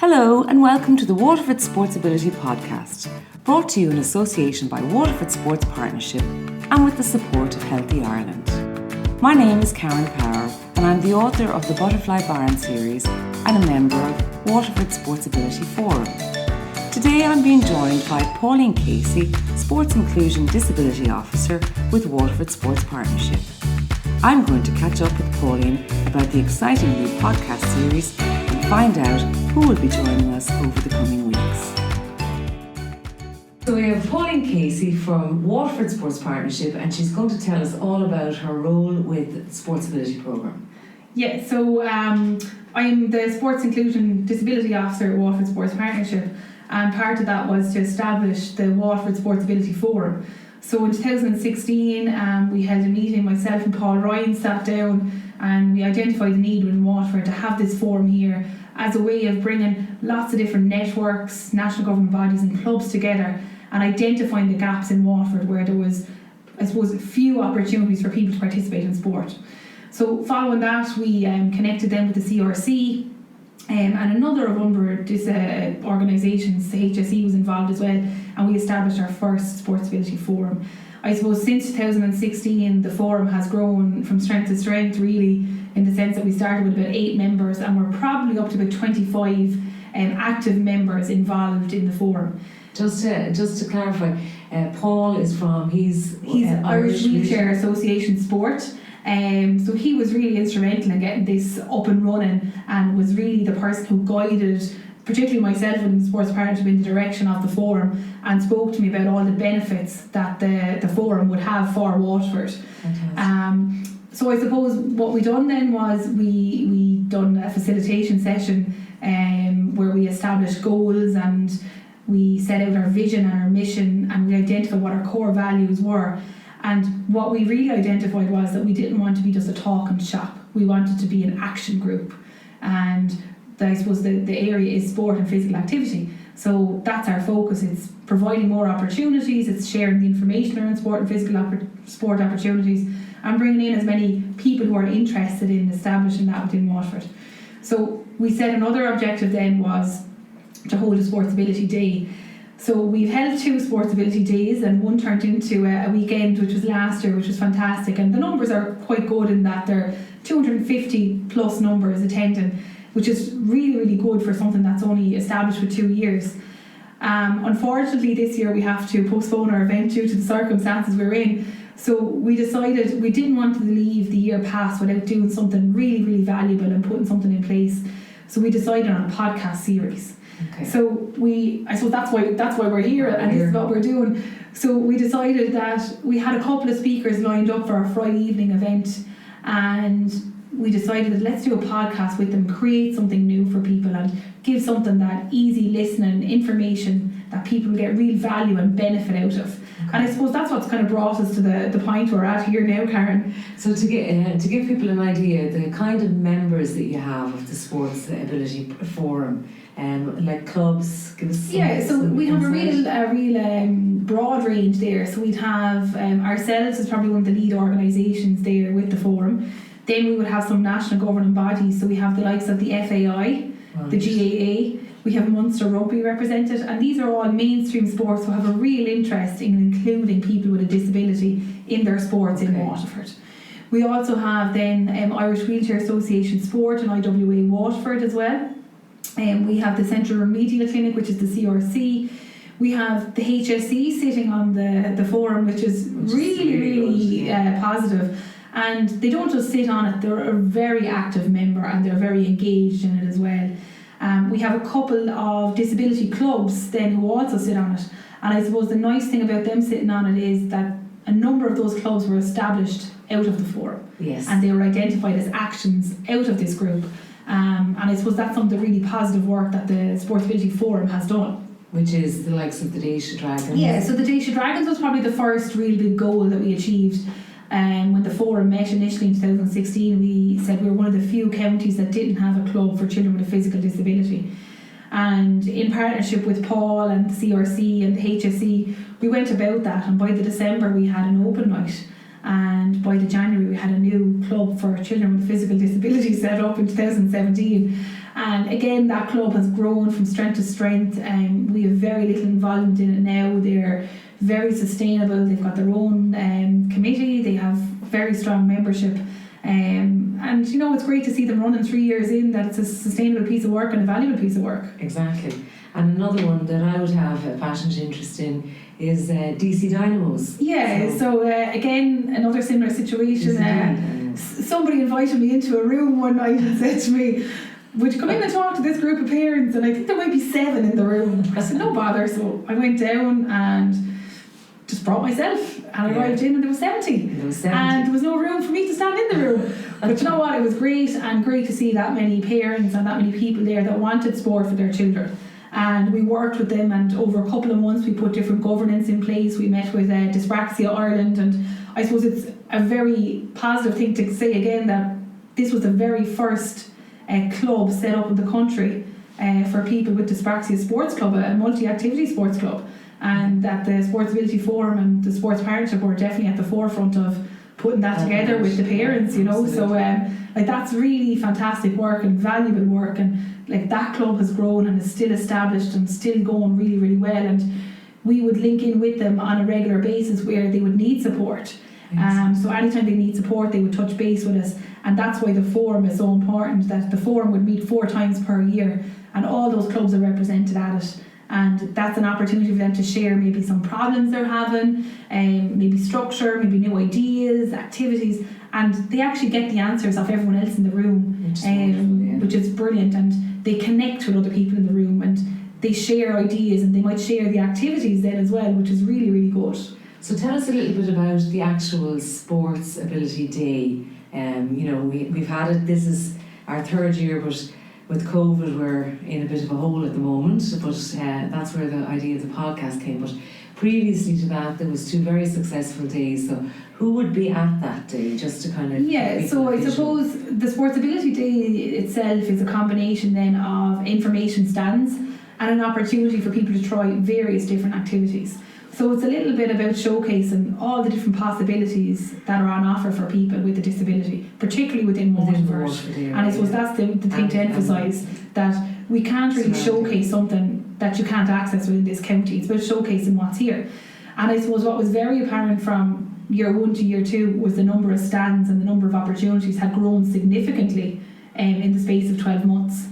Hello and welcome to the Waterford SportsAbility podcast, brought to you in association by Waterford Sports Partnership and with the support of Healthy Ireland. My name is Karen Power and I'm the author of the Butterfly Barn series and a member of Waterford SportsAbility Forum. Today I'm being joined by Pauline Casey, Sports Inclusion Disability Officer with Waterford Sports Partnership. I'm going to catch up with Pauline about the exciting new podcast series and find out who will be joining us over the coming weeks. So we have Pauline Casey from Waterford Sports Partnership, and she's going to tell us all about her role with the SportsAbility Programme. Yeah, so I'm the Sports Inclusion Disability Officer at Waterford Sports Partnership, and part of that was to establish the Waterford SportsAbility Forum. So in 2016 we held a meeting, myself and Paul Ryan sat down and we identified the need within Waterford to have this forum here as a way of bringing lots of different networks, national government bodies and clubs together and identifying the gaps in Waterford where there was, I suppose, few opportunities for people to participate in sport. So following that we connected them with the CRC and another number of these organisations. The HSE was involved as well, and we established our first SportsAbility Forum. I suppose since 2016 the forum has grown from strength to strength, really, in the sense that we started with about 8 members and we're probably up to about 25 active members involved in the forum. Just to clarify, Paul is from, he's Irish Wheelchair Association Sport. So he was really instrumental in getting this up and running and was really the person who guided, particularly myself and the sports partnership, in the direction of the forum and spoke to me about all the benefits that the forum would have for Waterford. So I suppose what we done then was we done a facilitation session where we established goals and we set out our vision and our mission and we identified what our core values were. And what we really identified was that we didn't want to be just a talk and shop. We wanted to be an action group. And I suppose the area is sport and physical activity. So that's our focus. It's providing more opportunities, it's sharing the information around sport and physical sport opportunities and bringing in as many people who are interested in establishing that within Waterford. So we set another objective then was to hold a SportsAbility Day. So we've held 2 SportsAbility Days and one turned into a weekend, which was last year, which was fantastic. And the numbers are quite good in that there are 250 plus numbers attending, which is really, really good for something that's only established for 2 years. Unfortunately, this year we have to postpone our event due to the circumstances we're in. So we decided we didn't want to leave the year past without doing something really, really valuable and putting something in place. So we decided on a podcast series. Okay. So I suppose that's why we're here and this is what we're doing. So we decided that we had a couple of speakers lined up for our Friday evening event, and we decided that let's do a podcast with them, create something new for people and give something that easy listening information that people will get real value and benefit out of. And I suppose that's what's kind of brought us to the point we're at here now, Karen. So to give people an idea, the kind of members that you have of the SportsAbility Forum, like clubs, give us some. So we have a real broad range there. So we'd have ourselves as probably one of the lead organisations there with the forum. Then we would have some national governing bodies. So we have the likes of the FAI, the GAA. We have Munster Rugby represented, and these are all mainstream sports who have a real interest in including people with a disability in their sports in Waterford. We also have then Irish Wheelchair Association Sport and IWA Waterford as well. We have the Central Remedial Clinic, which is the CRC. We have the HSE sitting on the forum, which is really positive. And they don't just sit on it, they're a very active member and they're very engaged in it as well. We have a couple of disability clubs then who also sit on it, and I suppose the nice thing about them sitting on it is that a number of those clubs were established out of the forum. Yes. And they were identified as actions out of this group, and I suppose that's some of the really positive work that the SportsAbility Forum has done. Which is the likes of the Daisha Dragons. Yeah, so the Daisha Dragons was probably the first real big goal that we achieved. When the forum met initially in 2016, we said we were one of the few counties that didn't have a club for children with a physical disability. And in partnership with Paul and the CRC and the HSE, we went about that, and by the December we had an open night, and by the January we had a new club for children with physical disability set up in 2017. And again, that club has grown from strength to strength, and we have very little involvement in it now. They're very sustainable. They've got their own committee. They have very strong membership. And you know, it's great to see them running 3 years in, that it's a sustainable piece of work and a valuable piece of work. Exactly. And another one that I would have a passionate interest in is DC Dynamos. Yeah, so again, another similar situation. Somebody invited me into a room one night and said to me, would you come in and talk to this group of parents? And I think there might be 7 in the room. I said, no bother. So I went down and just brought myself, and I arrived in and there was 70. And there was no room for me to stand in the room. But you know what, it was great, and great to see that many parents and that many people there that wanted sport for their children. And we worked with them, and over a couple of months we put different governance in place. We met with Dyspraxia Ireland, and I suppose it's a very positive thing to say again that this was the very first club set up in the country for people with dyspraxia sports club, a multi-activity sports club. And that the SportsAbility Forum and the Sports Partnership were definitely at the forefront of putting that together with the parents, you know. So like, that's really fantastic work and valuable work, and like, that club has grown and is still established and still going really, really well. And we would link in with them on a regular basis where they would need support. So anytime they need support, they would touch base with us, and that's why the forum is so important, that the forum would meet 4 times per year and all those clubs are represented at it. And that's an opportunity for them to share maybe some problems they're having, maybe structure, maybe new ideas, activities, and they actually get the answers of everyone else in the room, which is brilliant. And they connect with other people in the room, and they share ideas, and they might share the activities then as well, which is really, really good. So tell us a little bit about the actual SportsAbility Day. You know, we've had it, this is our 3rd year, but with COVID, we're in a bit of a hole at the moment, but that's where the idea of the podcast came. But previously to that, there was 2 very successful days. So who would be at that day, just to kind of... Yeah, so I suppose the SportsAbility Day itself is a combination then of information stands and an opportunity for people to try various different activities. So it's a little bit about showcasing all the different possibilities that are on offer for people with a disability, particularly within Waterford. And I suppose that's the thing to emphasise, that we can't really showcase something that you can't access within this county. It's about showcasing what's here. And I suppose what was very apparent from year 1 to year 2 was the number of stands and the number of opportunities had grown significantly in the space of 12 months.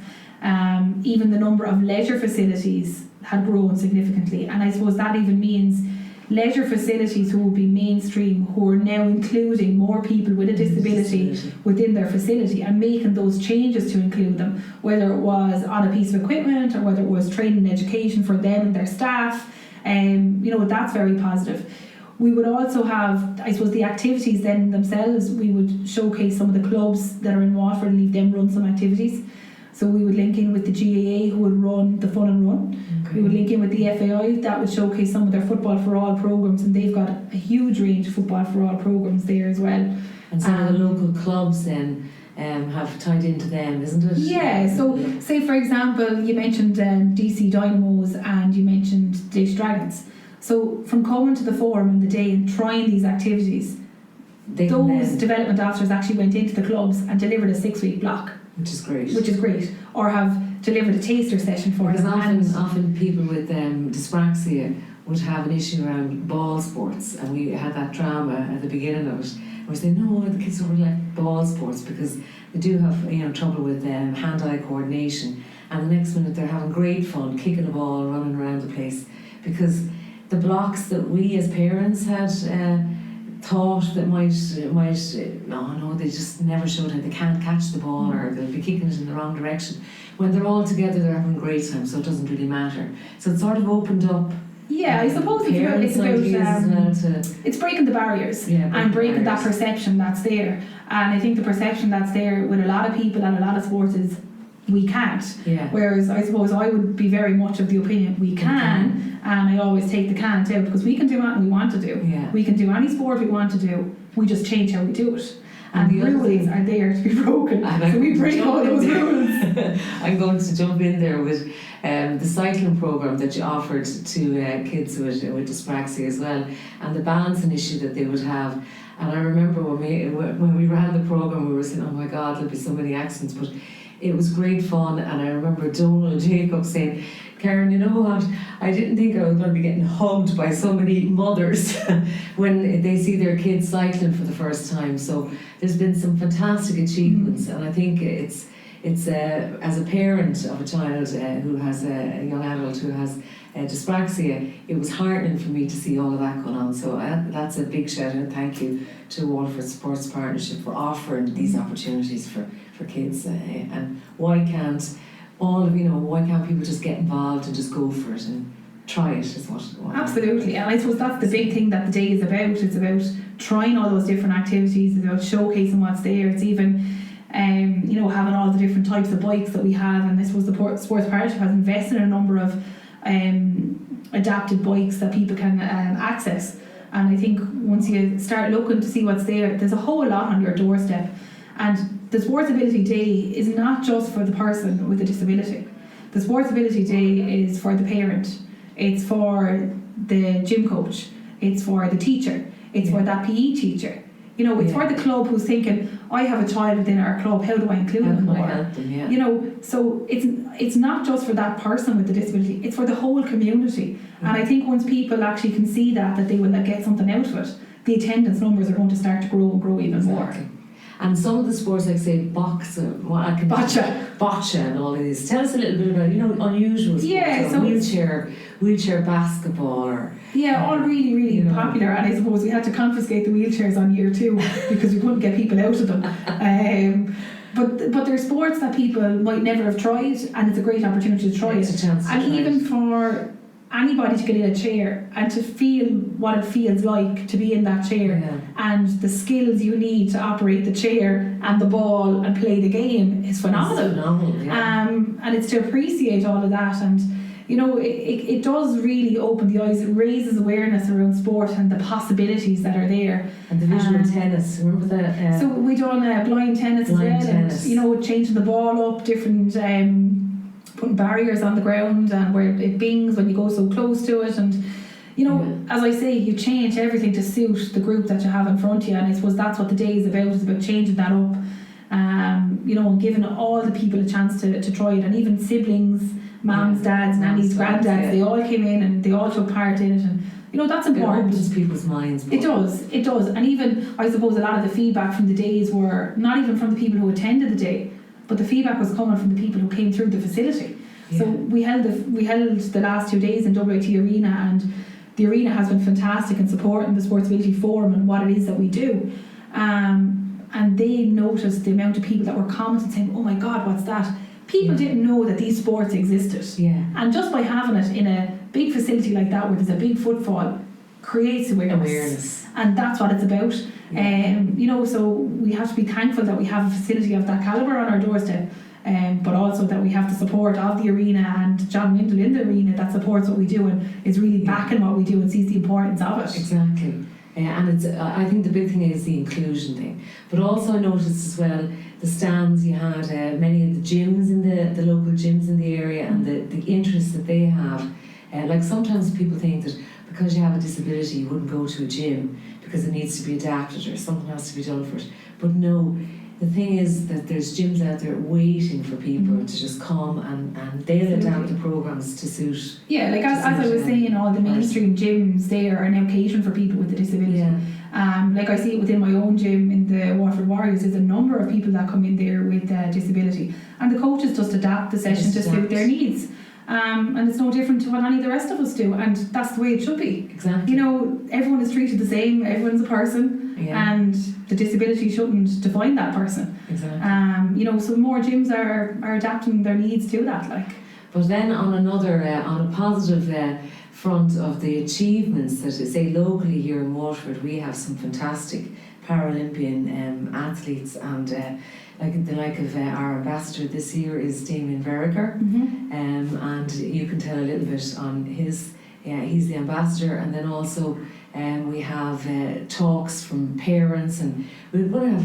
Even the number of leisure facilities had grown significantly, and I suppose that even means leisure facilities who will be mainstream, who are now including more people with a disability within their facility and making those changes to include them, whether it was on a piece of equipment or whether it was training and education for them and their staff. You know, that's very positive. We would also have, I suppose, the activities then themselves. We would showcase some of the clubs that are in Waterford and leave them run some activities. So we would link in with the GAA, who would run the Fun and Run. Okay. We would link in with the FAI, that would showcase some of their Football for All programmes, and they've got a huge range of Football for All programmes there as well. And some of the local clubs then have tied into them, isn't it? Yeah, so say for example, you mentioned DC Dynamos and you mentioned Dish Dragons. So from coming to the forum in the day and trying these activities, those development officers actually went into the clubs and delivered a 6-week block. Which is great. Or have delivered a taster session for them. Because often people with dyspraxia would have an issue around ball sports, and we had that drama at the beginning of it. And we said, no, the kids don't really like ball sports because they do have trouble with hand-eye coordination, and the next minute they're having great fun kicking the ball, running around the place, because the blocks that we as parents had thought that they just never showed how they can't catch the ball, or they'll be kicking it in the wrong direction. When they're all together, they're having a great time, so it doesn't really matter. So it sort of opened up. Yeah, I suppose it's breaking the barriers and breaking that perception that's there. And I think the perception that's there with a lot of people and a lot of sports is we can't. Yeah. Whereas I suppose I would be very much of the opinion we can, and I always take the can't out, because we can do anything we want to do. Yeah. We can do any sport we want to do. We just change how we do it. And the rules are there to be broken. So we break all those rules. I'm going to jump in there with the cycling programme that you offered to kids with dyspraxia as well, and the balancing issue that they would have. And I remember when we ran the programme, we were saying, oh my God, there'll be so many accidents, but it was great fun. And I remember Donald Jacob saying, Karen, you know what, I didn't think I was going to be getting hugged by so many mothers when they see their kids cycling for the first time. So there's been some fantastic achievements, and I think it's as a parent of a child who has a young adult who has dyspraxia, it was heartening for me to see all of that going on. So that's a big shout out and thank you to Waterford Sports Partnership for offering these opportunities for kids. And why can't people just get involved and just go for it and try it is what absolutely. And I suppose that's the big thing that the day is about. It's about trying all those different activities. It's about showcasing what's there. It's even having all the different types of bikes that we have, and I suppose the Sports Partnership has invested in a number of adapted bikes that people can access. And I think once you start looking to see what's there, there's a whole lot on your doorstep. And the SportsAbility Day is not just for the person with a disability. The SportsAbility Day is for the parent. It's for the gym coach. It's for the teacher. It's for that PE teacher. It's for the club who's thinking, I have a child within our club, how do I include them more? Help them, So it's not just for that person with the disability, it's for the whole community. And I think once people actually can see that they will get something out of it, the attendance numbers are going to start to grow and grow even more. And some of the sports, like say bocce and all of these. Tell us a little bit about unusual sports, so wheelchair basketball, or all really, really popular. And I suppose we had to confiscate the wheelchairs on year 2 because we couldn't get people out of them. But there's sports that people might never have tried, and it's a great opportunity to try it. It's a chance to try even it. For anybody to get in a chair and to feel what it feels like to be in that chair, and the skills you need to operate the chair and the ball and play the game is phenomenal. It's phenomenal, and it's to appreciate all of that, and it does really open the eyes. It raises awareness around sport and the possibilities that are there. And the visual tennis, remember that? So we done blind tennis as well, tennis. and changing the ball up, different putting barriers on the ground, and where it bings when you go so close to it, and as I say, you change everything to suit the group that you have in front of you. And I suppose that's what the day is about. It's about changing that up, and giving all the people a chance to try it, and even siblings, mums, dads, nannies, granddads, they all came in and they all took part in it, and that's important. It opens people's minds. It does. And even, I suppose, a lot of the feedback from the days were not even from the people who attended the day, but the feedback was coming from the people who came through the facility. So we held the last 2 days in WIT Arena, and the arena has been fantastic in supporting the SportsAbility Forum and what it is that we do. And they noticed the amount of people that were commenting saying, oh my God, what's that? People didn't know that these sports existed. And just by having it in a big facility like that, where there's a big footfall, creates awareness. And that's what it's about. So we have to be thankful that we have a facility of that calibre on our doorstep, but also that we have the support of the arena and John Windle in the arena that supports what we do and is really backing what we do and sees the importance of it. Exactly. And it's I think the big thing is the inclusion thing. But also I noticed as well the stands you had, many of the gyms in the local gyms in the area, and the interest that they have. Like sometimes people think that because you have a disability you wouldn't go to a gym because it needs to be adapted or something has to be done for it. But no, the thing is that there's gyms out there waiting for people to just come and they'll adapt the programs to suit. Yeah, like as I was saying, all the mainstream gyms there are now catering for people with a disability. Like I see it within my own gym in the Waterford Warriors, there's a number of people that come in there with disability, and the coaches just adapt the session to suit their needs. And it's no different to what any of the rest of us do, and that's the way it should be. Exactly. Everyone is treated the same, everyone's a person, and the disability shouldn't define that person. Exactly. So more gyms are adapting their needs to that. But then on a positive front of the achievements that say locally here in Waterford, we have some fantastic Paralympian athletes, and the like of our ambassador this year is Damien Verriker, and you can tell a little bit on his. He's the ambassador, and then also we have talks from parents, and we're going to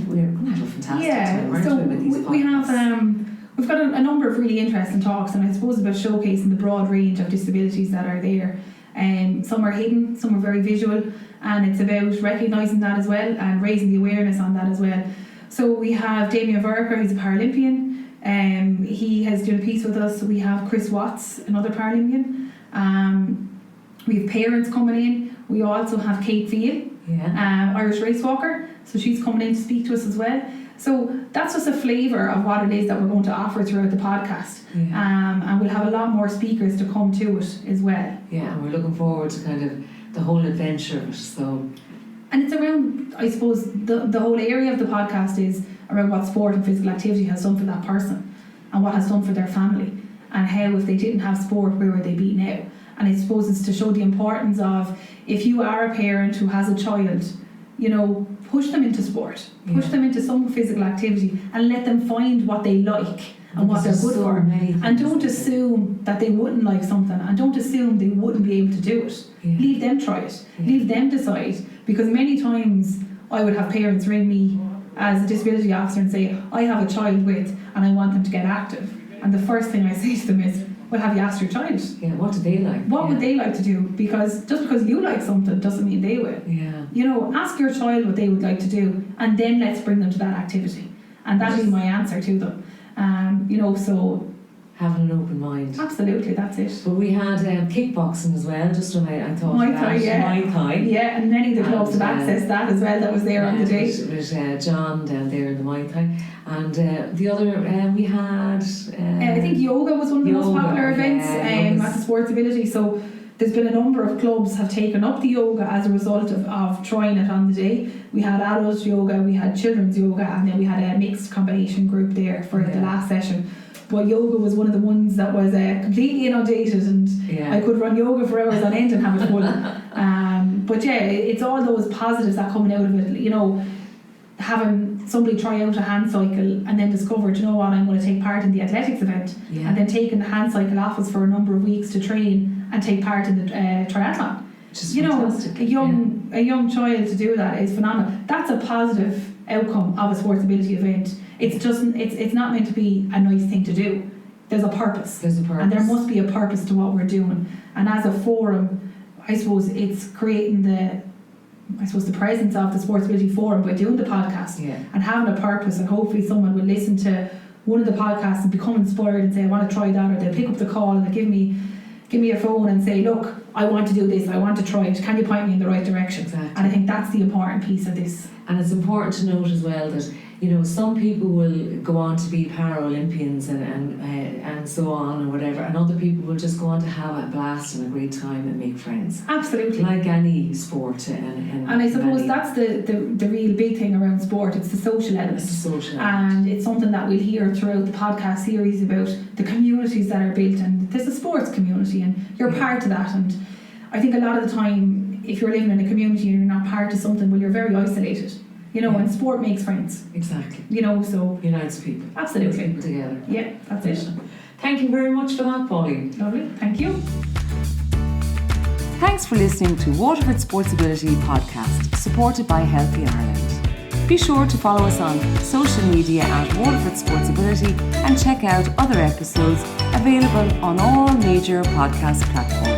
have a fantastic time, aren't we, with these podcasts? We've got a number of really interesting talks, and I suppose about showcasing the broad range of disabilities that are there. Some are hidden, some are very visual, and it's about recognising that as well and raising the awareness on that as well. So we have Damien Verriker, who's a Paralympian, He has done a piece with us. We have Chris Watts, another Paralympian. We have parents coming in. We also have Kate Field, Irish race walker. So she's coming in to speak to us as well. So that's just a flavour of what it is that we're going to offer throughout the podcast. And we'll have a lot more speakers to come to it as well. Yeah, and we're looking forward to kind of the whole adventure of it. So, and it's around, I suppose, the whole area of the podcast is around what sport and physical activity has done for that person and what has done for their family, and how if they didn't have sport, where would they be now? And I suppose it's to show the importance of, if you are a parent who has a child, you know, push them into sport, push them into some physical activity, and let them find what they like and what they're good for. And don't assume that they wouldn't like something, and don't assume they wouldn't be able to do it. Leave them try it. Leave them decide. Because many times I would have parents ring me as a disability officer and say, I have a child with, and I want them to get active. And the first thing I say to them is, well, have you asked your child? Yeah, what do they like? What would they like to do? Because just because you like something doesn't mean they will. Yeah. You know, ask your child what they would like to do, and then let's bring them to that activity. And that'll be my answer to them. You know, so having an open mind. Absolutely, that's it. But we had kickboxing as well, just when I thought Muay Thai, Muay Thai. Yeah, and many of the clubs have accessed that as well, that was there on the day. With John down there in the Muay Thai. And the other, we had... I think yoga was one of the most popular events at the SportsAbility. So there's been a number of clubs have taken up the yoga as a result of trying it on the day. We had adult yoga, we had children's yoga, and then we had a mixed combination group there for the last session. But yoga was one of the ones that was completely inundated, and I could run yoga for hours on end and have it full. But yeah, it's all those positives that coming out of it. You know, having somebody try out a hand cycle and then discover, you know what, I'm going to take part in the athletics event, and then taking the hand cycle off us for a number of weeks to train and take part in the triathlon. You know, a young child to do that is phenomenal. That's a positive outcome of a SportsAbility event. It's just it's not meant to be a nice thing to do. There's a purpose. And there must be a purpose to what we're doing. And as a forum, I suppose it's creating the presence of the SportsAbility Forum by doing the podcast and having a purpose, and hopefully someone will listen to one of the podcasts and become inspired and say, I want to try that, or they'll pick up the call and they'll give me a phone and say, look, I want to do this, I want to try it, can you point me in the right direction? Exactly. And I think that's the important piece of this. And it's important to note as well that, you know, some people will go on to be Paralympians and so on and whatever, and other people will just go on to have a blast and a great time and make friends. Absolutely. Like any sport. And I suppose that's the real big thing around sport. It's the social element. And it's something that we'll hear throughout the podcast series about the communities that are built, and there's a sports community and you're part of that. And I think a lot of the time, if you're living in a community and you're not part of something, well, you're very isolated. You know, and sport makes friends. Exactly. You know, so... Unites people. Absolutely. Puts people together. Yeah, that's it. Thank you very much for that, Pauline. Lovely. Thank you. Thanks for listening to Waterford SportsAbility podcast, supported by Healthy Ireland. Be sure to follow us on social media at Waterford SportsAbility and check out other episodes available on all major podcast platforms.